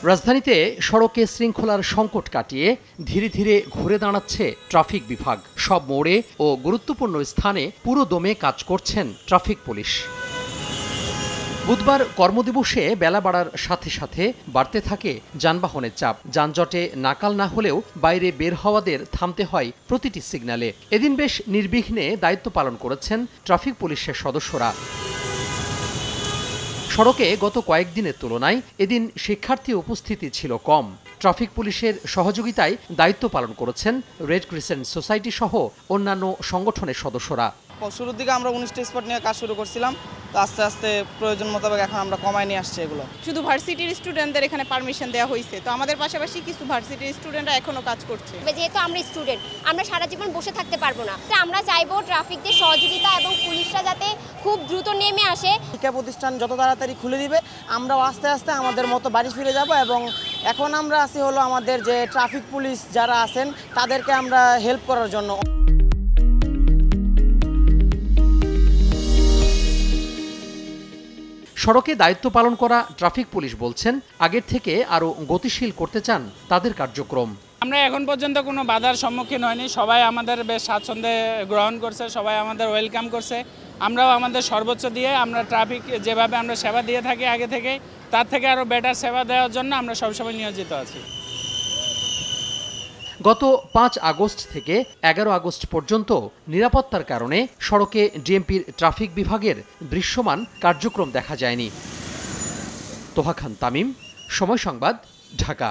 রাজধানীতে সড়কে শৃঙ্খলার সংকট কাটিয়ে ধীরে ধীরে ঘুরে দাঁড়াচ্ছে ট্রাফিক বিভাগ। সব মোড়ে ও গুরুত্বপূর্ণ স্থানে পুরো দমে কাজ করছেন ট্রাফিক পুলিশ। বুধবার কর্মদিবসে বেলা বাড়ার সাথে সাথে বাড়তে থাকে যানবাহনের চাপ। যানজটে নাকাল না হলেও বাইরে বের হওয়াদের থামতে হয় প্রতিটি সিগন্যালে। এদিন বেশ নির্বিঘ্নে দায়িত্ব পালন করেছেন ট্রাফিক পুলিশের সদস্যরা। সড়কে গত কয়েকদিনের তুলনায় এদিন শিক্ষার্থী উপস্থিতি ছিল কম। ট্রাফিক পুলিশের সহযোগিতায় দায়িত্ব পালন করেছেন রেড ক্রিসেন্ট সোসাইটি সহ অন্যান্য সংগঠনের সদস্যরা। শুরুর দিকে আমরা 19টা স্পট নিয়ে কাজ শুরু করছিলাম, তো আস্তে আস্তে প্রয়োজন মোতাবেক এখন আমরা কমায় নিয়ে আসছি এগুলো। শুধু ভার্সিটির স্টুডেন্টদের এখানে পারমিশন দেওয়া হয়েছে, তো আমাদের পাশাপাশি কিছু ভার্সিটির স্টুডেন্টরা এখনো কাজ করছে। যেহেতু আমরা স্টুডেন্ট, আমরা সারা জীবন বসে থাকতে পারবো না। আমরা চাইবো ট্রাফিকদের সহযোগিতা এবং পুলিশরা যাতে খুব দ্রুত নেমে আসে। শিক্ষা প্রতিষ্ঠান যত তাড়াতাড়ি খুলে দিবে আমরাও আস্তে আস্তে আমাদের মতো বাড়ি ফিরে যাব। এবং এখন আমরা আছি হলো আমাদের যে ট্রাফিক পুলিশ যারা আছেন তাদেরকে আমরা হেল্প করার জন্য। সড়কে দায়িত্ব পালন করা ট্রাফিক পুলিশ বলছেন, আগের থেকে আরও গতিশীল করতে চান তাদের কার্যক্রম। আমরা এখন পর্যন্ত কোনো বাধার সম্মুখীন হয়নি। সবাই আমাদের বেশ স্বাচ্ছন্দ্যে গ্রহণ করছে, সবাই আমাদের ওয়েলকাম করছে। আমরাও আমাদের সর্বোচ্চ দিয়ে আমরা ট্রাফিক যেভাবে আমরা সেবা দিয়ে থাকি আগে থেকে, তার থেকে আরও বেটার সেবা দেওয়ার জন্য আমরা সবসময় নিয়োজিত আছি। গত 5 আগস্ট থেকে 11 আগস্ট পর্যন্ত নিরাপত্তার কারণে সড়কে ডিএমপির ট্রাফিক বিভাগের দৃশ্যমান কার্যক্রম দেখা যায়নি। তোহা খান তামিম, সময় সংবাদ, ঢাকা।